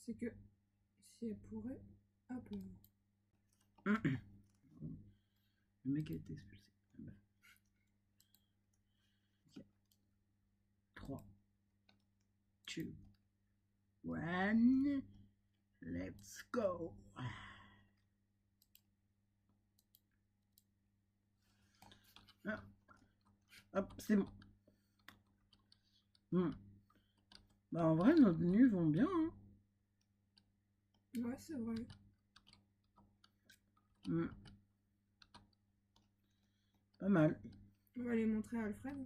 c'est que si elle pourrait... Hop là. Le mec a été expulsé. Ok. 3, 2, 1, let's go. Ah. Hop, c'est bon. Bah en vrai, nos tenues vont bien. Hein. Ouais, c'est vrai. Pas mal. On va les montrer à Alfred.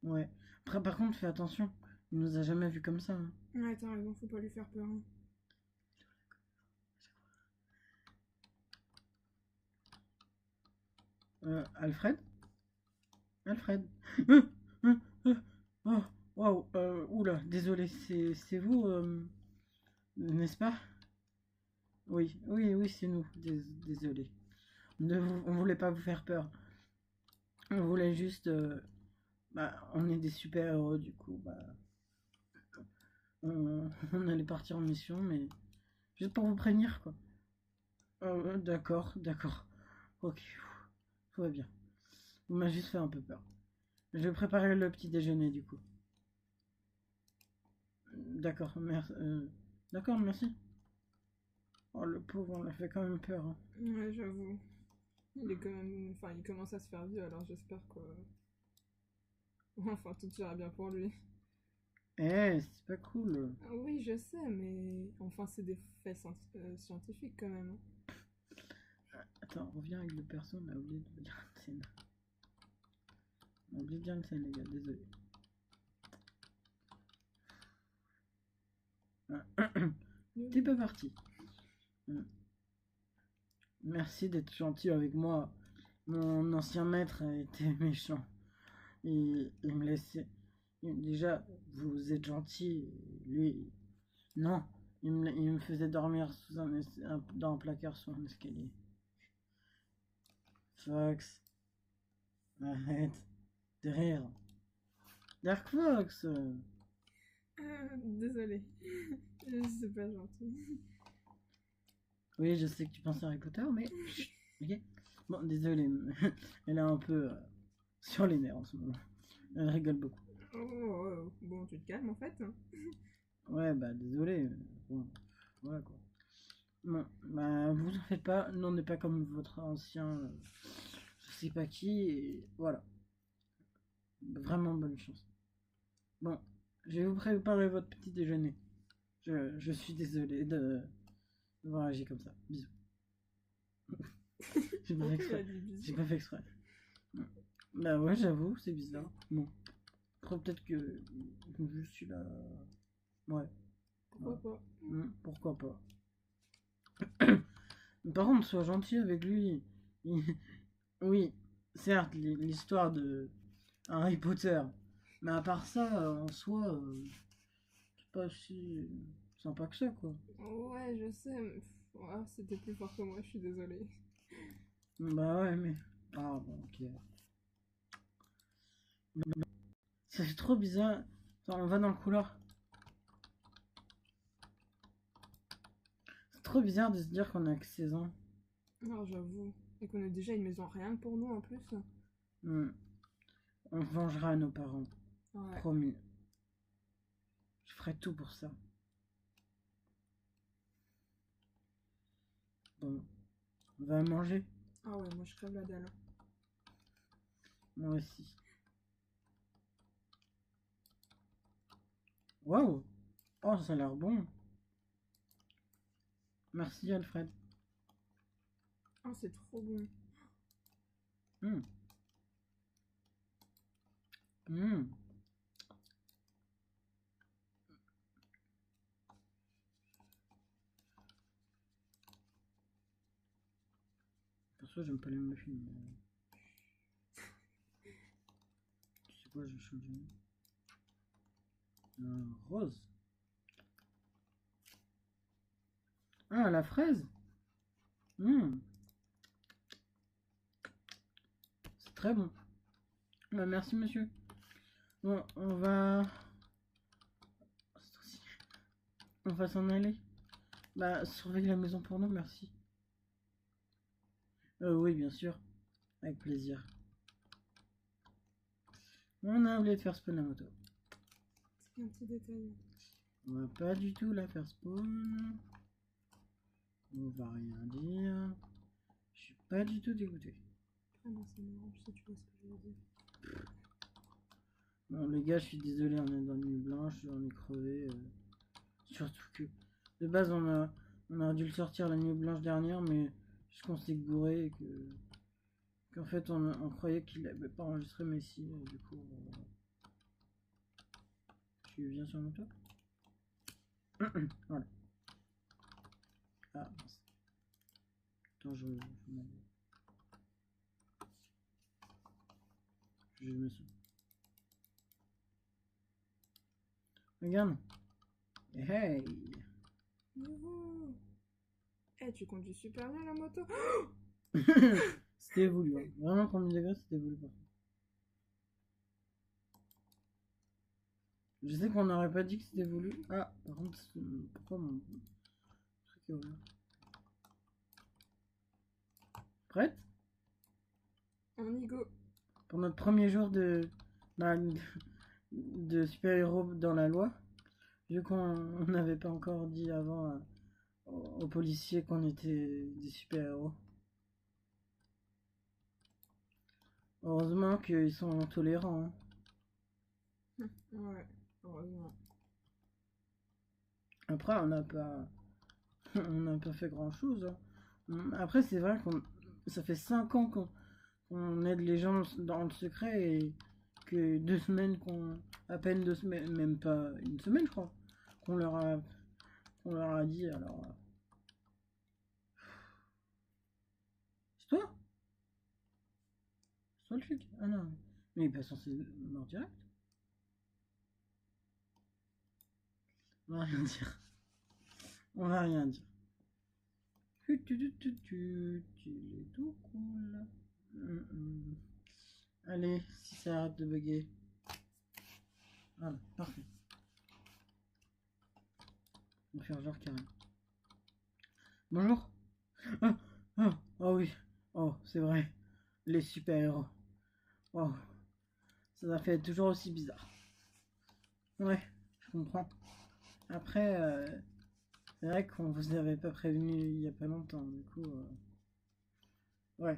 Ouais. Après, par contre, fais attention. Il nous a jamais vu comme ça. Hein. Ouais, t'as raison, faut pas lui faire peur. Hein. Alfred Alfred Oh, waouh, oula, désolé, c'est vous, n'est-ce pas? Oui, oui, oui, c'est nous, désolé. On voulait pas vous faire peur. On voulait juste... bah, on est des super-héros, du coup, bah... On allait partir en mission, mais... Juste pour vous prévenir, quoi. D'accord, d'accord. Ok, tout va bien. Vous m'avez juste fait un peu peur. Je vais préparer le petit déjeuner, du coup. D'accord, merci. D'accord, merci. Oh, le pauvre, on l'a fait quand même peur. Hein. Ouais, j'avoue. Il est quand même... Enfin, il commence à se faire vieux, alors j'espère que... Enfin, tout ira bien pour lui. Eh, c'est pas cool. Ah oui, je sais, mais... Enfin, c'est des faits scientifiques, quand même. Attends, on revient avec le perso, on a oublié de dire une scène. On a oublié de dire une scène, les gars, désolé. T'es pas parti. Merci d'être gentil avec moi. Mon ancien maître a été méchant. Il me laissait. Déjà, vous êtes gentil. Lui, non. Il me faisait dormir dans un placard sous un escalier. Fox, arrête de rire. Dark Fox. Désolée. C'est pas gentil. Oui, je sais que tu penses à Harry Potter, mais... Ok. Bon, désolé. Elle est un peu sur les nerfs en ce moment. Elle rigole beaucoup. Oh, bon, tu te calmes, en fait. Ouais, bah, désolé. Bon, voilà, quoi. Bon, bah, vous en faites pas. Nous, on n'est pas comme votre ancien... je sais pas qui, et voilà. Vraiment bonne chance. Bon, je vais vous préparer votre petit déjeuner. Je suis désolé d'avoir agi comme ça. Bisous. J'ai pas fait exprès. J'ai pas fait exprès. Bah ouais, j'avoue, c'est bizarre. Bon. Après, peut-être que je suis là. Ouais. Pourquoi pas? Pourquoi pas. Par contre, sois gentil avec lui. Oui, certes, l'histoire de Harry Potter. Mais à part ça, en soi, c'est pas si sympa que ça, quoi. Ouais, je sais, mais... Ouais, c'était plus fort que moi, je suis désolée. Bah ouais, mais... Ah bon, ok. Ça fait trop bizarre. Attends, on va dans le couloir. C'est trop bizarre de se dire qu'on a que 16 ans. Alors, j'avoue. Et qu'on a déjà une maison rien que pour nous, en plus. On vengera nos parents. Ouais. Promis. Je ferai tout pour ça. Bon. On va manger. Ah ouais, moi je crève la dalle. Moi aussi. Waouh! Oh, ça a l'air bon. Merci, Alfred. Oh, c'est trop bon. Hum. Hum. Perso, j'aime pas les muffins. Tu sais quoi, je vais changer. Rose. Ah, la fraise. C'est très bon. Bah, merci, monsieur. Bon, on va s'en aller. Bah, surveille la maison pour nous, merci. Oui, bien sûr. Avec plaisir. On a oublié de faire spawn la moto. C'est un petit détail. On va pas du tout la faire spawn. On va rien dire. Je suis pas du tout dégoûté. Ah non, ça m'arrange si tu vois ce que je veux dire. Bon, les gars, je suis désolé, on est dans la nuit blanche, on est crevé. Surtout que, de base, on a dû le sortir la nuit blanche dernière, mais je qu'on s'est gouré et qu'en fait, on croyait qu'il avait pas enregistré, mais si, du coup, tu viens sur mon toit. Voilà. Ah, mince. Attends, je me sens. Regarde. Hey. Youhou. Eh, tu conduis super bien la moto. C'était voulu, hein. Vraiment, premier degré, c'était voulu par contre. Je sais qu'on n'aurait pas dit que c'était voulu. Ah, par contre, pourquoi mon truc est ouvert? Prête? On y go. Pour notre premier jour de super-héros dans la loi, vu qu'on n'avait pas encore dit avant aux policiers qu'on était des super-héros. Heureusement qu'ils sont tolérants. Hein. Ouais, heureusement. Après, on n'a pas fait grand-chose. Hein. Après, c'est vrai qu'on ça fait 5 ans qu'on aide les gens dans le secret et que 2 semaines à peine 2 semaines, même pas une semaine, je crois, qu'on leur a dit. Alors, c'est toi? C'est toi le flic? Ah non, mais il est pas censé mort direct. On va rien dire. On va rien dire. Il est tout cool. Allez, si ça arrête de bugger. Voilà, parfait. On va faire genre carré. Bonjour. Oh oui. Oh, c'est vrai. Les super-héros. Wow. Ça fait toujours aussi bizarre. Ouais, je comprends. Après, c'est vrai qu'on vous avait pas prévenu il y a pas longtemps. Du coup, ouais.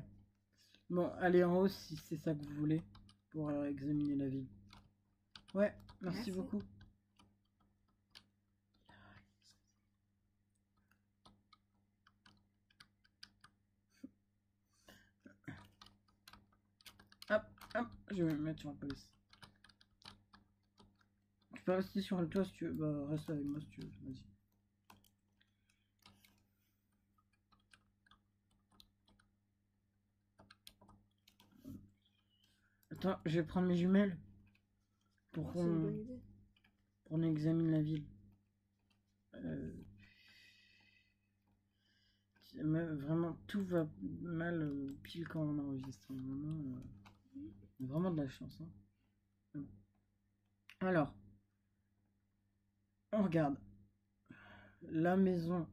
Bon, allez en haut si c'est ça que vous voulez pour examiner la ville. Ouais, merci beaucoup. Hop, hop, je vais me mettre sur la police. Tu peux rester sur le toit si tu veux. Bah, reste avec moi si tu veux. Vas-y. Attends, je vais prendre mes jumelles pour qu'on examine la ville. Vraiment, tout va mal pile quand on enregistre. Vraiment de la chance. Hein. Alors, on regarde. La maison,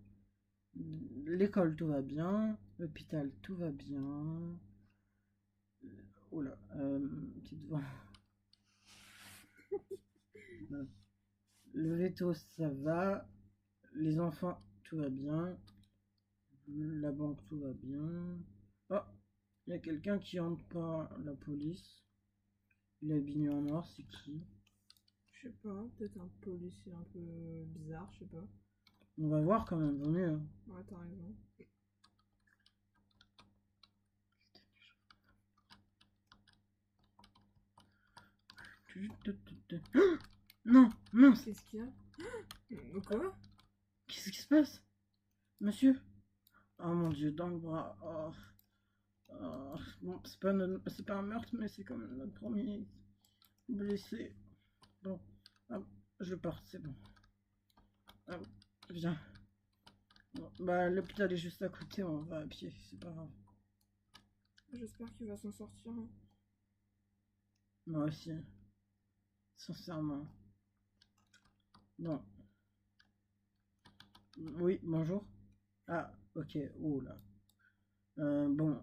l'école, tout va bien. L'hôpital, tout va bien. Oh là, petite voix. Le veto, ça va. Les enfants, tout va bien. La banque, tout va bien. Oh, il y a quelqu'un qui entre par la police. Il est habillé en noir, c'est qui? Je sais pas, peut-être un policier un peu bizarre, je sais pas. On va voir quand même, vaut mieux. Hein. Ouais, t'as raison. Non, mince. Qu'est-ce qu'il y a? Quoi? Qu'est-ce qui se passe? Monsieur? Oh mon dieu, dans le bras. Oh. Oh. Bon, c'est pas un meurtre, mais c'est quand même notre premier blessé. Bon, ah, je pars, c'est bon. Ah, viens. Bon, bah, l'hôpital est juste à côté, on va à pied, c'est pas grave. J'espère qu'il va s'en sortir. Hein. Moi aussi. Sincèrement. Bon. Oui, bonjour. Ah, ok, oh là. Bon,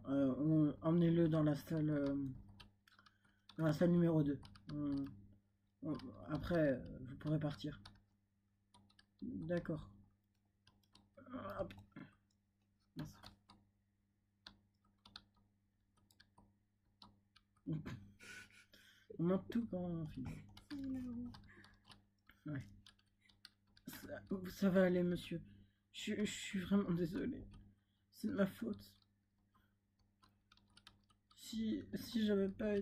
emmenez-le dans la salle numéro 2. On- on- Après, vous pourrez partir. D'accord. Hop, mince. On monte tout quand on finit. C'est énervant. Ouais. Ça va aller, monsieur. Je suis vraiment désolé. C'est de ma faute. Si j'avais pas,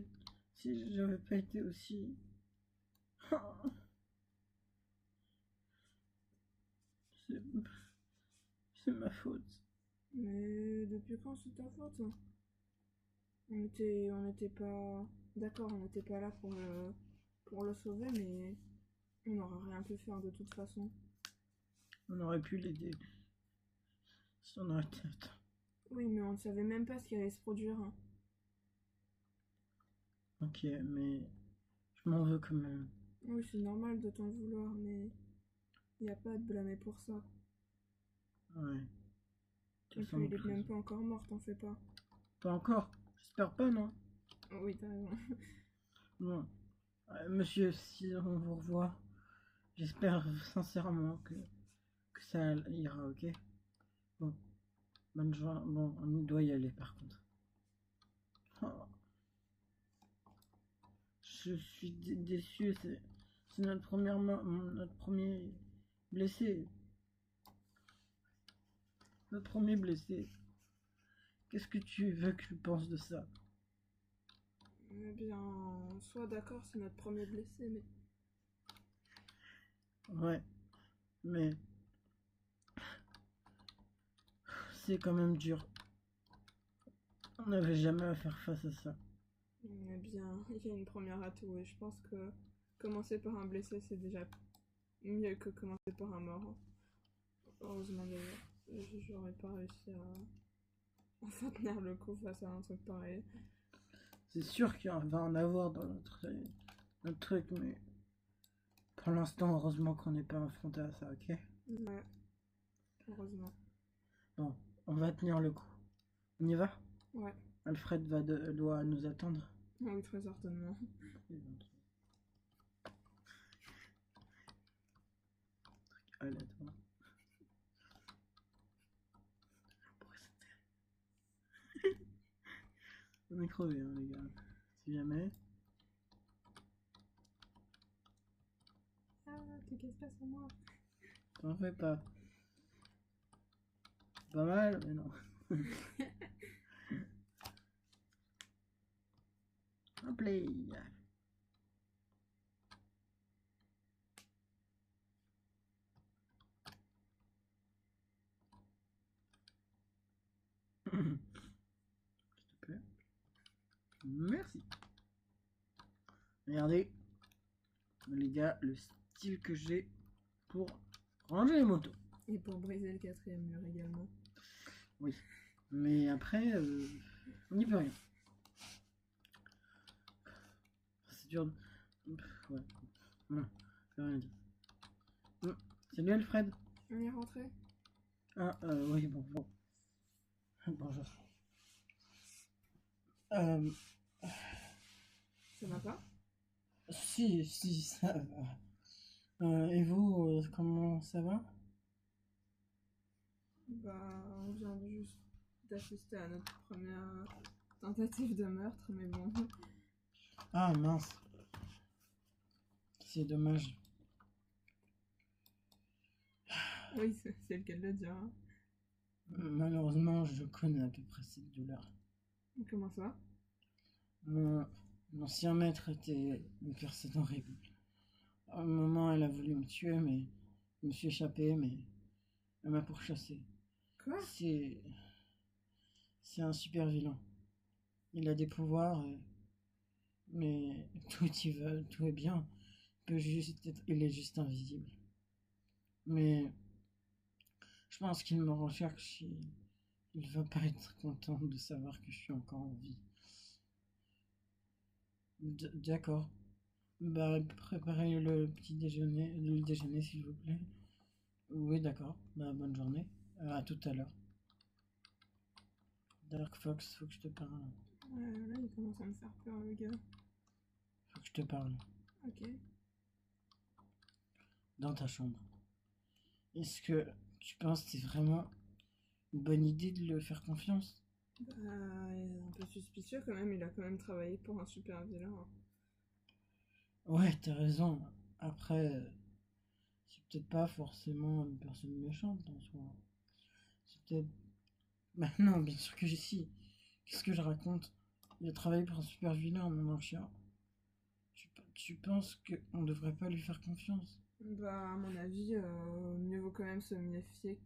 si j'avais pas été aussi. C'est c'est ma faute. Mais depuis quand c'est ta faute? On n'était pas... D'accord, on n'était pas là pour le sauver, mais on n'aurait rien pu faire de toute façon. On aurait pu l'aider. Si on aurait été. Oui, mais on ne savait même pas ce qui allait se produire, hein. Ok, mais je m'en veux quand même. Oui, c'est normal de t'en vouloir, mais il n'y a pas à te blâmer pour ça. Ouais. Et puis il est même pas encore mort, t'en fais pas. Pas encore. J'espère pas, non. Oui, t'as raison. Bon. Monsieur, si on vous revoit, j'espère sincèrement que ça ira, ok. Bon. Bonne journée. Bon, on doit y aller par contre. Oh, je suis déçu. C'est notre premier blessé. Notre premier blessé. Qu'est-ce que tu veux que je pense de ça? Eh bien, sois d'accord, c'est notre premier blessé, mais... Ouais, mais c'est quand même dur. On n'avait jamais à faire face à ça. Eh bien, il y a une première à tout, et je pense que commencer par un blessé, c'est déjà mieux que commencer par un mort. Heureusement d'ailleurs, j'aurais pas réussi à tenir le coup face à un truc pareil. C'est sûr qu'il va en avoir dans notre truc, mais pour l'instant, heureusement qu'on n'est pas affronté à ça, ok? Ouais, heureusement. Bon, on va tenir le coup. On y va? Ouais, Alfred doit nous attendre. oui, très certainement. Allez, attends. On est crevé, hein, les gars. Si jamais. Ah, tu casses pas sur moi. T'en fais pas. Pas mal, mais non. Hop là. S'il te plaît. Merci. Regardez, les gars, le style que j'ai pour ranger les motos. Et pour briser le quatrième mur également. Oui. Mais après, on n'y peut rien. C'est dur. Ouais. Non, je peux rien dire. Salut Alfred. On est rentré? Ah, oui, bon. Bonjour. Ça va pas? Si, ça va. Et vous, comment ça va? Bah, on vient juste d'assister à notre première tentative de meurtre, mais bon. Ah mince. C'est dommage. Oui, c'est le cas de le dire, hein. Malheureusement, je connais à peu près cette douleur. Comment ça? Mon ancien maître était une personne horrible. À un moment, elle a voulu me tuer, mais je me suis échappé, mais elle m'a pourchassé. Quoi? C'est un super vilain. Il a des pouvoirs, mais tout est bien. Il est juste invisible. Mais je pense qu'il me recherche. Il va pas être content de savoir que je suis encore en vie. D'accord. Bah, préparez le déjeuner s'il vous plaît. Oui, d'accord. Bah, bonne journée. À tout à l'heure. Dark Fox, faut que je te parle. Ouais, là, il commence à me faire peur, le gars. Faut que je te parle. Ok. Dans ta chambre. Est-ce que tu penses que c'est vraiment une bonne idée de le faire confiance? Bah, il est un peu suspicieux quand même, il a quand même travaillé pour un super vilain. Ouais, t'as raison. Après, c'est peut-être pas forcément une personne méchante en soi. C'est peut-être. Bah non, bien sûr que j'ai si. Qu'est-ce que je raconte? Il a travaillé pour un super vilain, mon chien. Tu penses qu'on devrait pas lui faire confiance? Bah, à mon avis, mieux vaut quand même se méfier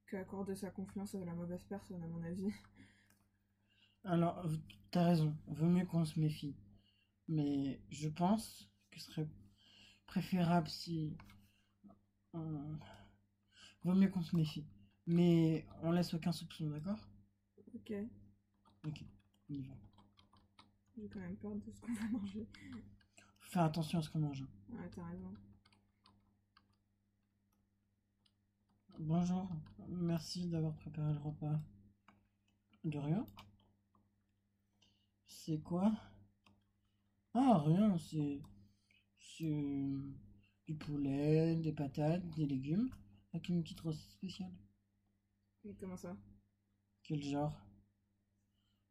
qu'accorder sa confiance à la mauvaise personne, à mon avis. Alors, t'as raison. Vaut mieux qu'on se méfie. Mais je pense que ce serait préférable si on... Vaut mieux qu'on se méfie. Mais on laisse aucun soupçon, d'accord? Ok, Ok, on y va. j'ai quand même peur de ce qu'on va manger. Faut faire attention à ce qu'on mange. Ouais, t'as raison. Bonjour, merci d'avoir préparé le repas. De rien? C'est quoi? Ah, rien, c'est du poulet, des patates, des légumes, avec une petite recette spéciale. Et comment ça? Quel genre?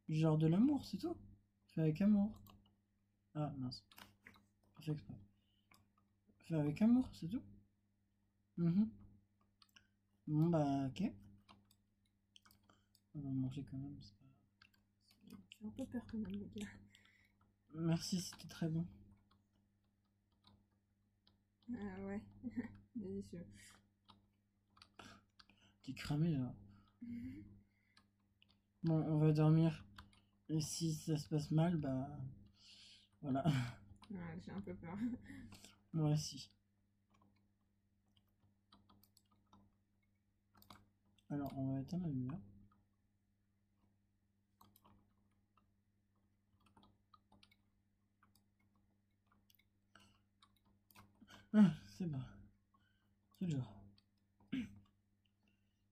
Du genre de l'amour, c'est tout. Fait avec amour. Ah, mince, pas fait exprès. Fait avec amour, c'est tout. Mhm. Bon, bah, ok. On va manger quand même, c'est pas... J'ai un peu peur quand même, le gars. Merci, c'était très bon. Ah ouais, délicieux. T'es cramé là. Bon, on va dormir. Et si ça se passe mal, bah voilà. Ouais, j'ai un peu peur. Moi aussi. Alors, on va éteindre la lumière. Ah, c'est bon. C'est le jour.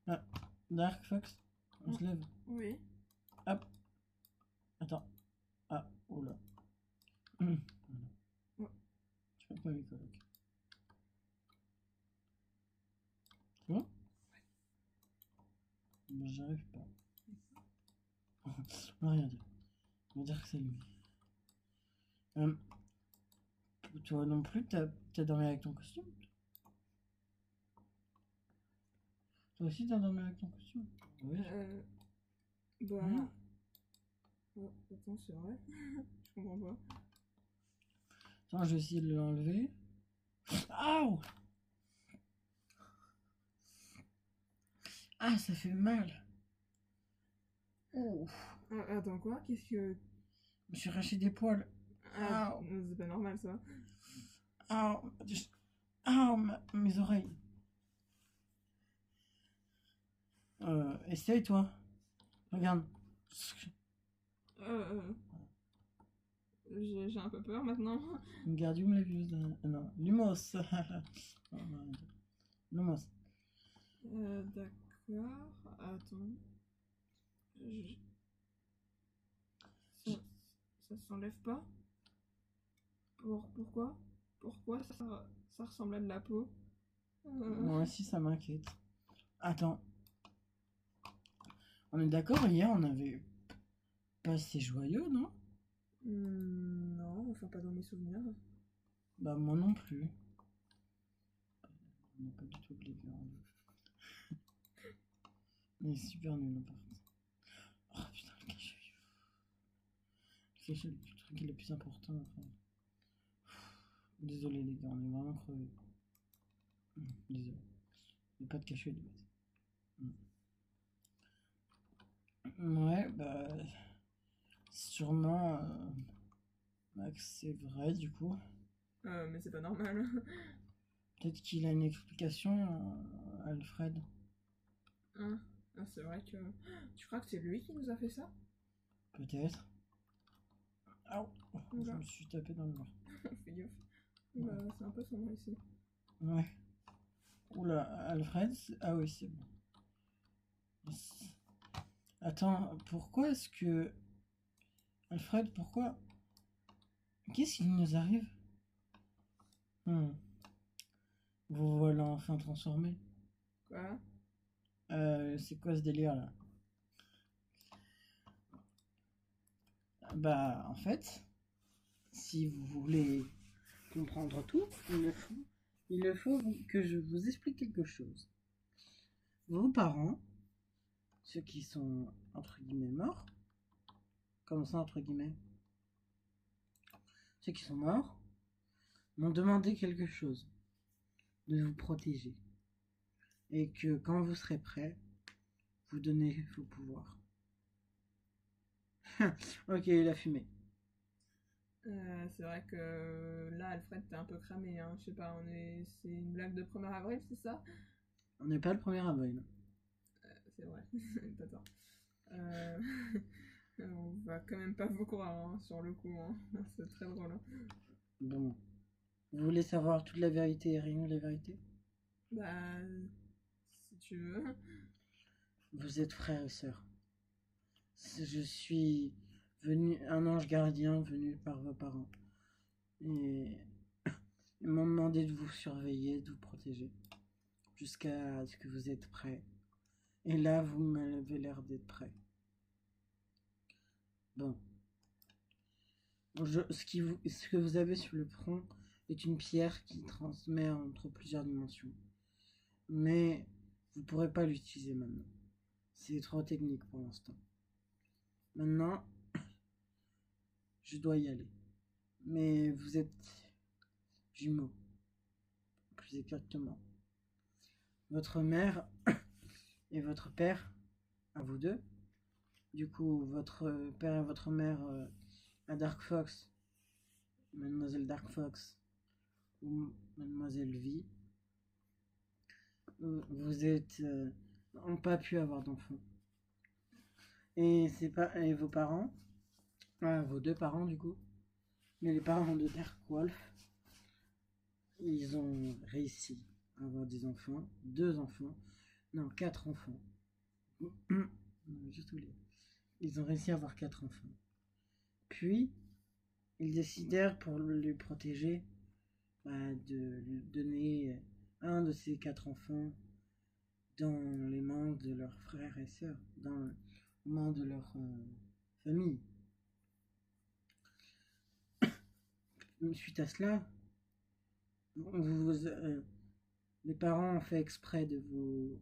Ah, Dark Fox, on se lève. Oui. Hop. Attends. Ah, oula. Oh. Je peux pas mes colocs. C'est bon? Bah, j'arrive pas. On va rien dire. On va dire que c'est lui. Euh, Toi non plus, t'as dormi avec ton costume? Toi aussi, t'as dormi avec ton costume? Oui. Bah. Hmm. Oh, attends, c'est vrai? Je comprends pas. Attends, je vais essayer de l'enlever. Aouh! Ah, ça fait mal. Oh. Ah, attends, quoi? Qu'est-ce que. Je me suis arraché des poils. Ah, Aouh. c'est pas normal ça. Aouh. Aouh, mes oreilles. Essaye, toi. Regarde. Euh. J'ai un peu peur maintenant. Wingardium Leviosa. Non, Lumos. Lumos. D'accord. Attends. Je- Ça, ça s'enlève pas? Pourquoi? Pourquoi ça ressemble à de la peau? Moi aussi, ça m'inquiète. Attends. On est d'accord, hier, on avait pas assez joyeux, non? Non, enfin pas dans mes souvenirs. Bah, moi non plus. On n'a pas du tout oublié. Il est super nul, par contre. Oh putain, le cachet. Le cachet, le truc le plus important, enfin. Désolé, les gars, on est vraiment crevés. Désolé. Il n'y a pas de cachet de base. Ouais, bah. Sûrement. Max, c'est vrai, du coup. Mais c'est pas normal. Peut-être qu'il a une explication, Alfred. Hein? Ah, c'est vrai que. Tu crois que c'est lui qui nous a fait ça? Peut-être. Ah, je Oula. me suis tapé dans le mur. Fais gaffe. Bah, c'est un peu sombre ici. Ouais. Oula, Alfred, ah oui, c'est bon. Attends, pourquoi est-ce que... Alfred, pourquoi... Qu'est-ce qui nous arrive? Vous voilà enfin transformé. Quoi? C'est quoi ce délire là? Bah, en fait, si vous voulez comprendre tout, il faut que je vous explique quelque chose. Vos parents, ceux qui sont entre guillemets morts, comme ça entre guillemets, ceux qui sont morts, m'ont demandé quelque chose, de vous protéger. Et que quand vous serez prêt, vous donnez vos pouvoirs. Ok, il a fumé. C'est vrai que là, Alfred, t'es un peu cramé, hein. Je sais pas, c'est une blague de 1er avril, c'est ça? On n'est pas le 1er avril. C'est vrai, t'as tort. On va quand même pas vous croire, hein, sur le coup, hein. C'est très drôle, hein. Bon. Vous voulez savoir toute la vérité et rien de la vérité? Bah, si tu veux. Vous êtes frères et sœurs. Je suis un ange gardien venu par vos parents. Et ils m'ont demandé de vous surveiller, de vous protéger. Jusqu'à ce que vous êtes prêts. Et là, vous m'avez l'air d'être prêts. Bon. Ce que vous avez sur le front est une pierre qui transmet entre plusieurs dimensions. Mais vous ne pourrez pas l'utiliser maintenant. C'est trop technique pour l'instant. Maintenant, je dois y aller. Mais vous êtes jumeaux, plus exactement. Votre mère et votre père, à vous deux. Du coup, votre père et votre mère à Dark Fox, Mademoiselle Dark Fox ou Mademoiselle V, vous êtes n'ont pas pu avoir d'enfants. Et vos parents, vos deux parents du coup, mais les parents de Dark Wolf, ils ont réussi à avoir des enfants, 2 enfants, non 4 enfants. Juste oublié. Ils ont réussi à avoir 4 enfants. Puis, ils décidèrent pour le protéger de lui donner un de ces 4 enfants dans les mains de leurs frères et sœurs, dans les mains de leur famille. Suite à cela, les parents ont fait exprès de vous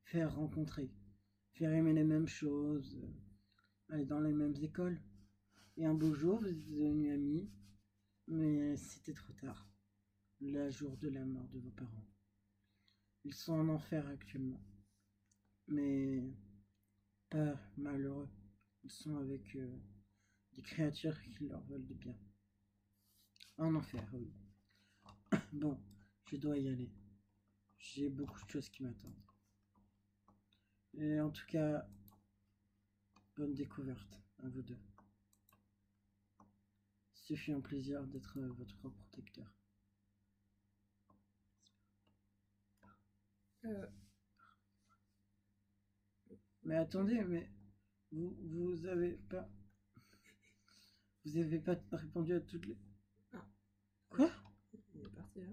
faire rencontrer, faire aimer les mêmes choses, aller dans les mêmes écoles. Et un beau jour, vous êtes devenus amis, mais c'était trop tard. Le jour de la mort de vos parents. Ils sont en enfer actuellement, mais pas malheureux. Ils sont avec des créatures qui leur veulent du bien. En enfer, oui. Bon, je dois y aller. J'ai beaucoup de choses qui m'attendent. Et en tout cas, bonne découverte à vous deux. Ce fut un plaisir d'être votre protecteur. Mais attendez, mais vous avez pas répondu à toutes les... Ah. Quoi? Il est parti là.